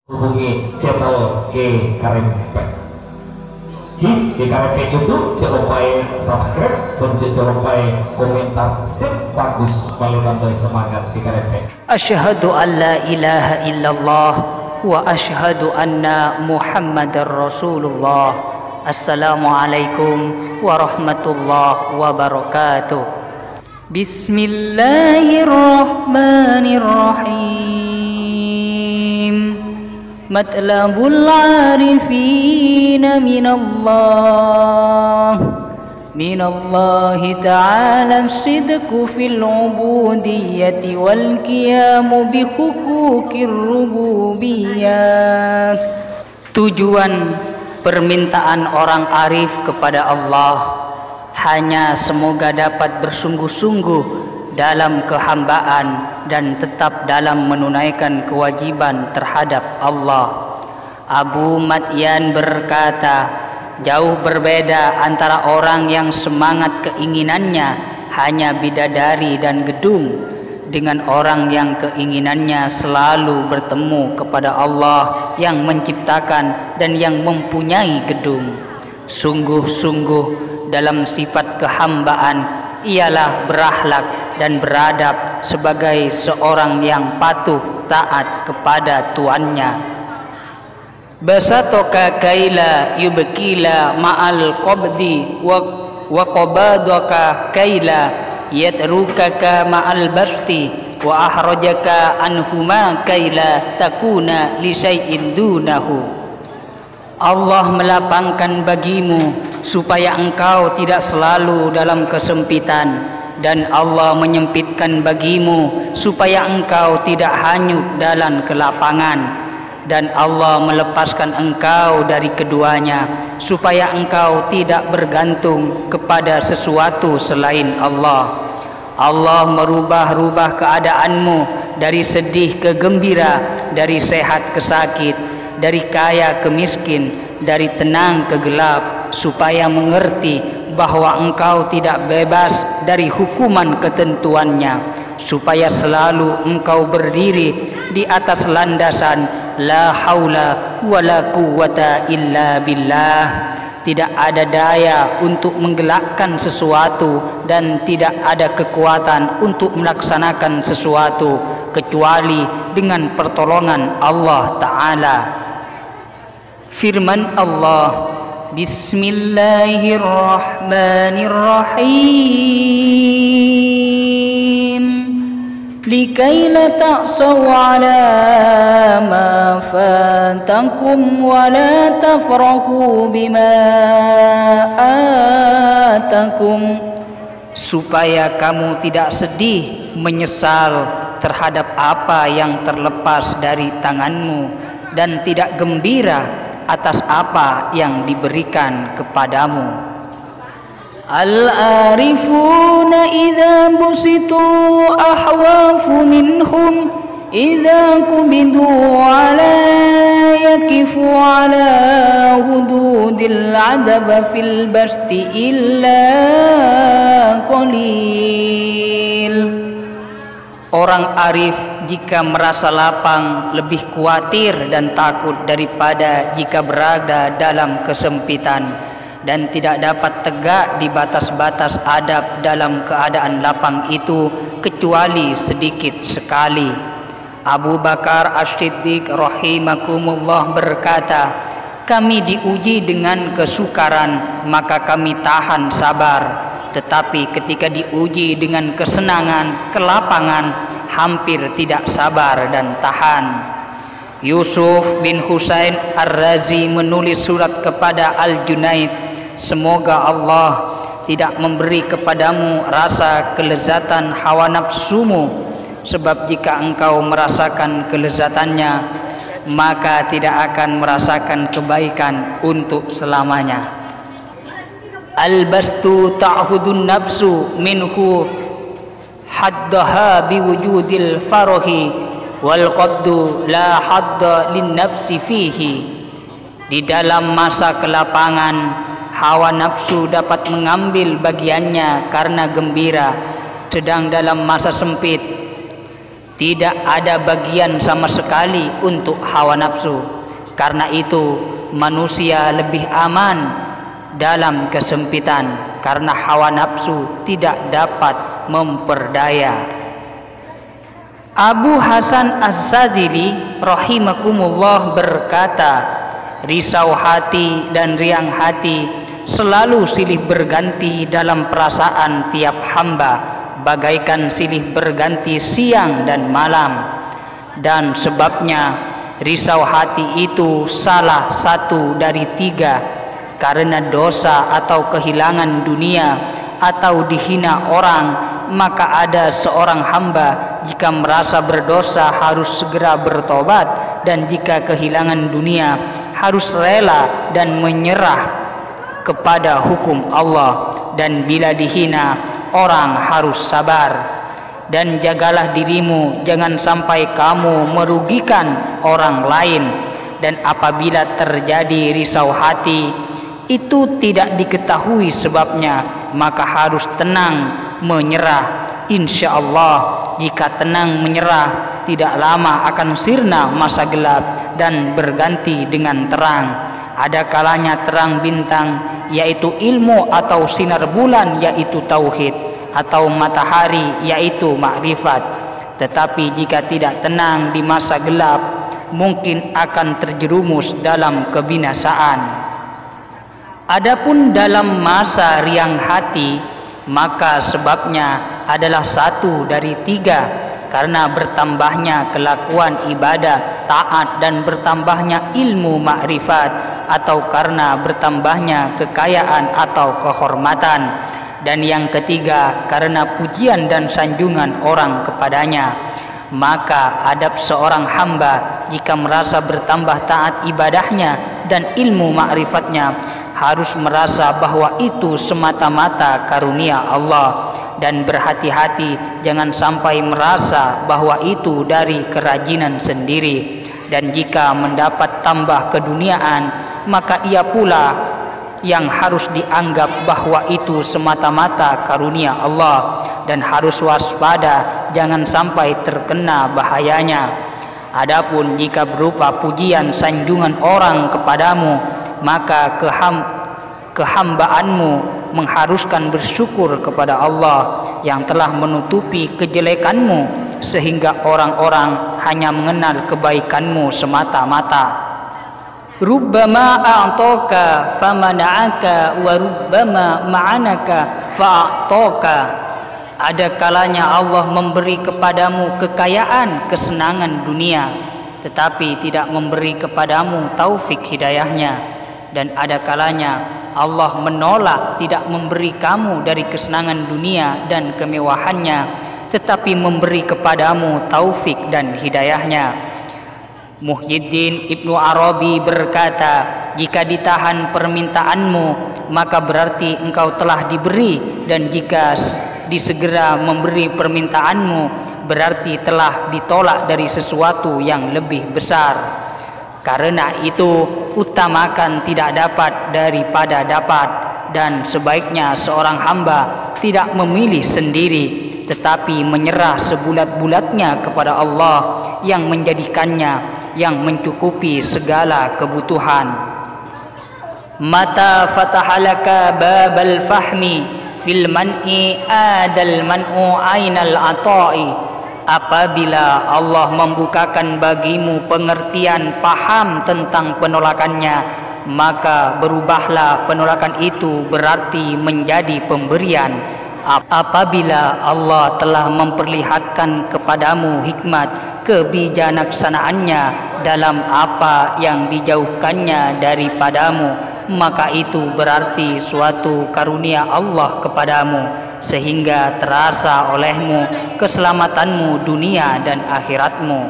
hubungi channel Karempe. Karempe YouTube, jangan lupa subscribe dan jangan lupa komentar. Sip bagus, paling tambah semangat Karempe. Asyhadu an la ilaha illallah wa asyhadu anna Muhammadar Rasulullah. Assalamualaikum warahmatullahi wabarakatuh. Bismillahirrahmanirrahim. Matlabul arifin minallahi ta'ala sidqu fil ubudiyyati wal qiyamu bi hukukir rububiyyat. Tujuan permintaan orang arif kepada Allah hanya semoga dapat bersungguh-sungguh dalam kehambaan dan tetap dalam menunaikan kewajiban terhadap Allah. Abu Matyan berkata, jauh berbeda antara orang yang semangat keinginannya hanya bidadari dan gedung dengan orang yang keinginannya selalu bertemu kepada Allah yang menciptakan dan yang mempunyai gedung. Sungguh-sungguh dalam sifat kehambaan ialah berakhlak dan beradab sebagai seorang yang patuh taat kepada tuannya. Basatoka kaila yubkila ma'al qabdi wa qabadaka kaila yatrukaka ma'al basti wa ahrajaka anhuma kaila takuna li syai'in dunahu. Allah melapangkan bagimu supaya engkau tidak selalu dalam kesempitan, dan Allah menyempitkan bagimu supaya engkau tidak hanyut dalam kelapangan, dan Allah melepaskan engkau dari keduanya supaya engkau tidak bergantung kepada sesuatu selain Allah. Allah merubah-rubah keadaanmu dari sedih ke gembira, dari sehat ke sakit, dari kaya ke miskin, dari tenang ke gelap, supaya mengerti bahwa engkau tidak bebas dari hukuman ketentuannya, supaya selalu engkau berdiri di atas landasan la haula wala quwwata illa billah. Tidak ada daya untuk menggelakkan sesuatu dan tidak ada kekuatan untuk melaksanakan sesuatu kecuali dengan pertolongan Allah Ta'ala. Firman Allah, Bismillahirrahmanirrahim. Likai la ta'saw ala ma fatakum wa la tafrahu bima atakum. Supaya kamu tidak sedih menyesal terhadap apa yang terlepas dari tanganmu dan tidak gembira atas apa yang diberikan kepadamu. Al-arifuna idza busitu ahwafu minhum idza kubidu ala yakifu ala hududil adab fil basti illa qalil. Orang arif jika merasa lapang lebih khawatir dan takut daripada jika berada dalam kesempitan, dan tidak dapat tegak di batas-batas adab dalam keadaan lapang itu kecuali sedikit sekali. Abu Bakar As-Siddiq rahimakumullah berkata, kami diuji dengan kesukaran maka kami tahan sabar, tetapi ketika diuji dengan kesenangan, kelapangan, hampir tidak sabar dan tahan. Yusuf bin Husain Ar-Razi menulis surat kepada Al-Junaid, semoga Allah tidak memberi kepadamu rasa kelezatan hawa nafsumu, sebab jika engkau merasakan kelezatannya maka tidak akan merasakan kebaikan untuk selamanya. Al-bastu ta'hudun nafsu minhu haddaha biwujudil farahi wal qabdu la hadda lin nafsi fihi. Di dalam masa kelapangan, hawa nafsu dapat mengambil bagiannya karena gembira, sedang dalam masa sempit Tidak ada bagian sama sekali untuk hawa nafsu. Karena itu manusia lebih aman dalam kesempitan, karena hawa nafsu tidak dapat memperdaya. Abu Hasan Az-Zadili rahimakumullah berkata, risau hati dan riang hati selalu silih berganti dalam perasaan tiap hamba, bagaikan silih berganti siang dan malam. Dan sebabnya risau hati itu salah satu dari 3, karena dosa atau kehilangan dunia atau dihina orang. Maka ada seorang hamba jika merasa berdosa harus segera bertobat, dan jika kehilangan dunia harus rela dan menyerah kepada hukum Allah, dan bila dihina orang harus sabar. Dan jagalah dirimu, jangan sampai kamu merugikan orang lain. Dan apabila terjadi risau hati itu tidak diketahui sebabnya, maka harus tenang menyerah. Insya Allah jika tenang menyerah, tidak lama akan sirna masa gelap dan berganti dengan terang. Ada kalanya terang bintang, yaitu ilmu, atau sinar bulan, yaitu tauhid, atau matahari, yaitu makrifat. Tetapi jika tidak tenang di masa gelap, mungkin akan terjerumus dalam kebinasaan. Adapun dalam masa riang hati, maka sebabnya adalah 1 dari 3, karena bertambahnya kelakuan ibadat, taat, dan bertambahnya ilmu makrifat, atau karena bertambahnya kekayaan atau kehormatan. Dan yang ketiga, karena pujian dan sanjungan orang kepadanya. Maka adab seorang hamba jika merasa bertambah taat ibadahnya dan ilmu makrifatnya, harus merasa bahwa itu semata-mata karunia Allah, dan berhati-hati jangan sampai merasa bahwa itu dari kerajinan sendiri. Dan jika mendapat tambah keduniaan, maka ia pula yang harus dianggap bahwa itu semata-mata karunia Allah, dan harus waspada jangan sampai terkena bahayanya. Adapun jika berupa pujian sanjungan orang kepadamu, maka kehambaanmu mengharuskan bersyukur kepada Allah yang telah menutupi kejelekanmu, sehingga orang-orang hanya mengenal kebaikanmu semata-mata. Rubbama a'taka famana'aka wa rubbama ma'anaka fa'ataka. Ada kalanya Allah memberi kepadamu kekayaan, kesenangan dunia, tetapi tidak memberi kepadamu taufik hidayahnya. Dan ada kalanya Allah menolak, tidak memberi kamu dari kesenangan dunia dan kemewahannya, tetapi memberi kepadamu taufik dan hidayahnya. Muhyiddin Ibnu Arabi berkata, jika ditahan permintaanmu, maka berarti engkau telah diberi, dan jika disegera memberi permintaanmu, berarti telah ditolak dari sesuatu yang lebih besar. Karena itu utamakan tidak dapat daripada dapat, dan sebaiknya seorang hamba tidak memilih sendiri, tetapi menyerah sebulat-bulatnya kepada Allah yang menjadikannya yang mencukupi segala kebutuhan. Mata fatahalaka babal fahmi fil man'i adal man'u ainal ata'i. Apabila Allah membukakan bagimu pengertian paham tentang penolakannya, maka berubahlah penolakan itu berarti menjadi pemberian. Apabila Allah telah memperlihatkan kepadamu hikmat kebijaksanaannya dalam apa yang dijauhkannya daripadamu, maka itu berarti suatu karunia Allah kepadamu, sehingga terasa olehmu keselamatanmu dunia dan akhiratmu.